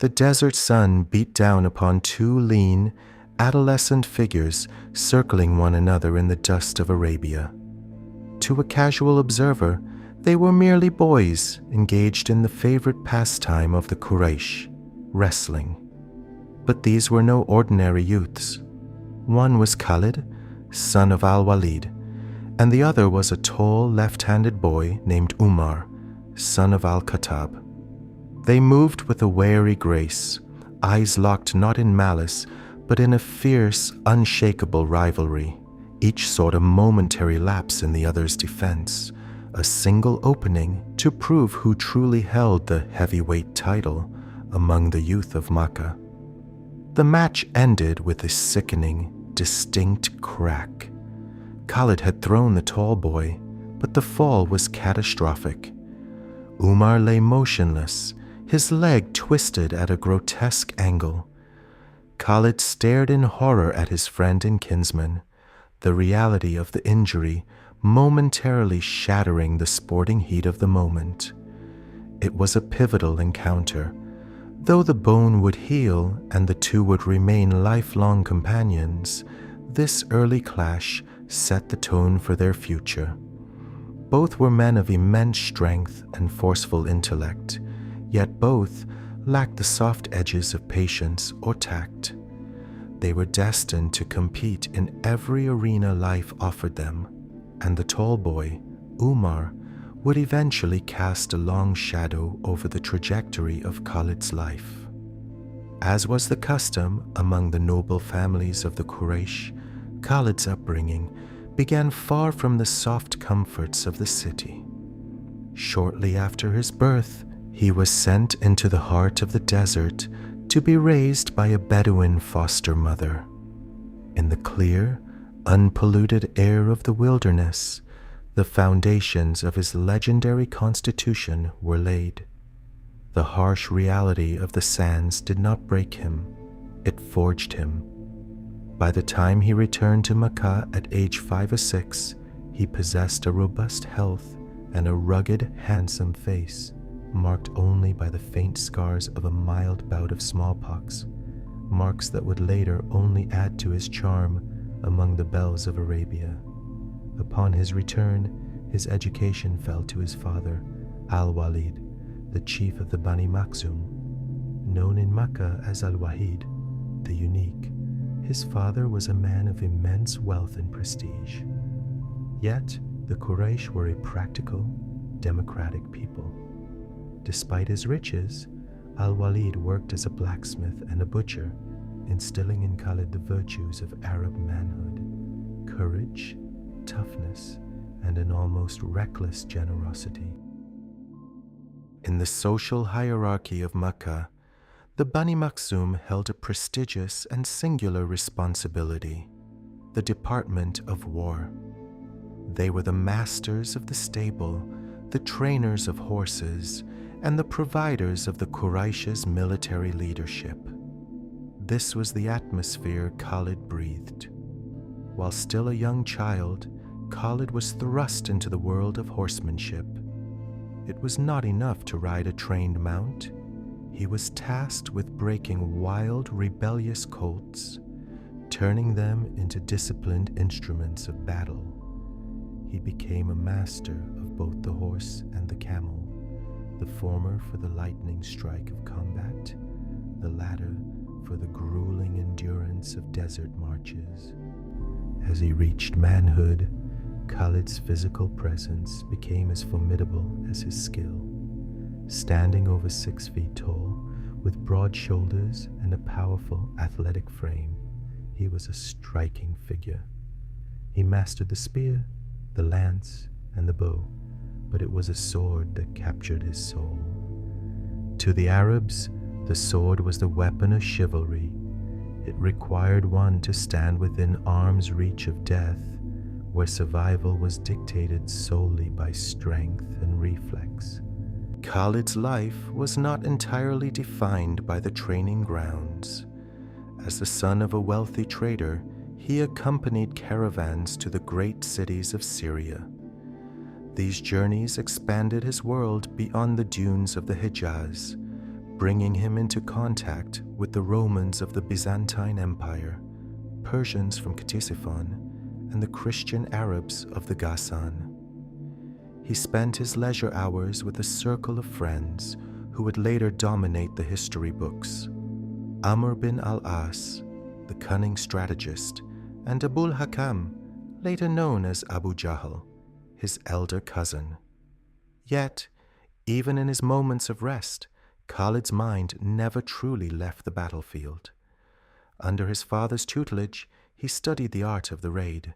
The desert sun beat down upon two lean, adolescent figures circling one another in the dust of Arabia. To a casual observer, they were merely boys engaged in the favorite pastime of the Quraysh, wrestling. But these were no ordinary youths. One was Khalid, son of Al-Walid, and the other was a tall, left-handed boy named Umar, son of Al-Khattab. They moved with a wary grace, eyes locked not in malice, but in a fierce, unshakable rivalry. Each sought a momentary lapse in the other's defense, a single opening to prove who truly held the heavyweight title among the youth of Makkah. The match ended with a sickening, distinct crack. Khalid had thrown the tall boy, but the fall was catastrophic. Umar lay motionless, his leg twisted at a grotesque angle. Khalid stared in horror at his friend and kinsman, the reality of the injury momentarily shattering the sporting heat of the moment. It was a pivotal encounter. Though the bone would heal and the two would remain lifelong companions, this early clash set the tone for their future. Both were men of immense strength and forceful intellect, yet both lacked the soft edges of patience or tact. They were destined to compete in every arena life offered them, and the tall boy, Umar, would eventually cast a long shadow over the trajectory of Khalid's life. As was the custom among the noble families of the Quraysh, Khalid's upbringing began far from the soft comforts of the city. Shortly after his birth, he was sent into the heart of the desert to be raised by a Bedouin foster mother. In the clear, unpolluted air of the wilderness, the foundations of his legendary constitution were laid. The harsh reality of the sands did not break him, it forged him. By the time he returned to Makkah at age 5 or 6, he possessed a robust health and a rugged, handsome face, marked only by the faint scars of a mild bout of smallpox, marks that would later only add to his charm among the belles of Arabia. Upon his return, his education fell to his father, Al-Walid, the chief of the Bani Makhzum, known in Makkah as Al-Wahid, the unique. His father was a man of immense wealth and prestige. Yet, the Quraysh were a practical, democratic people. Despite his riches, Al-Walid worked as a blacksmith and a butcher, instilling in Khalid the virtues of Arab manhood, courage, toughness, and an almost reckless generosity. In the social hierarchy of Makkah, the Bani Makhzum held a prestigious and singular responsibility: the Department of War. They were the masters of the stable, the trainers of horses, and the providers of the Quraysh's military leadership. This was the atmosphere Khalid breathed. While still a young child, Khalid was thrust into the world of horsemanship. It was not enough to ride a trained mount. He was tasked with breaking wild, rebellious colts, turning them into disciplined instruments of battle. He became a master of both the horse and the camel, the former for the lightning strike of combat, the latter for the grueling endurance of desert marches. As he reached manhood, Khalid's physical presence became as formidable as his skill. Standing over 6 feet tall, with broad shoulders and a powerful athletic frame, he was a striking figure. He mastered the spear, the lance, and the bow, but it was a sword that captured his soul. To the Arabs, the sword was the weapon of chivalry. It required one to stand within arm's reach of death, where survival was dictated solely by strength and reflex. Khalid's life was not entirely defined by the training grounds. As the son of a wealthy trader, he accompanied caravans to the great cities of Syria. These journeys expanded his world beyond the dunes of the Hijaz, bringing him into contact with the Romans of the Byzantine Empire, Persians from Ctesiphon, and the Christian Arabs of the Ghassan. He spent his leisure hours with a circle of friends who would later dominate the history books: Amr bin al-As, the cunning strategist, and Abul Hakam, later known as Abu Jahl, his elder cousin. Yet, even in his moments of rest, Khalid's mind never truly left the battlefield. Under his father's tutelage, he studied the art of the raid,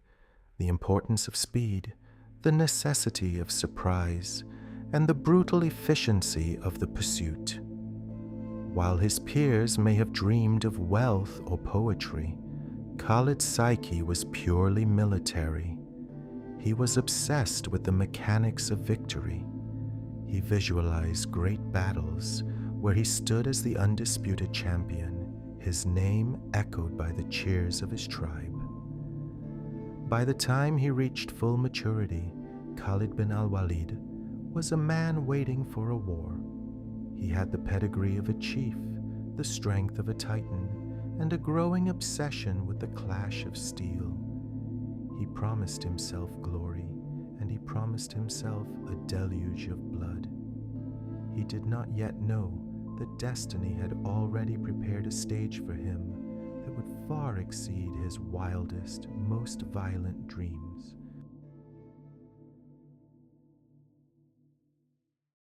the importance of speed, the necessity of surprise, and the brutal efficiency of the pursuit. While his peers may have dreamed of wealth or poetry, Khalid's psyche was purely military. He was obsessed with the mechanics of victory. He visualized great battles where he stood as the undisputed champion, his name echoed by the cheers of his tribe. By the time he reached full maturity, Khalid bin al-Walid was a man waiting for a war. He had the pedigree of a chief, the strength of a titan, and a growing obsession with the clash of steel. He promised himself glory, and he promised himself a deluge of blood. He did not yet know that destiny had already prepared a stage for him that would far exceed his wildest, most violent dreams,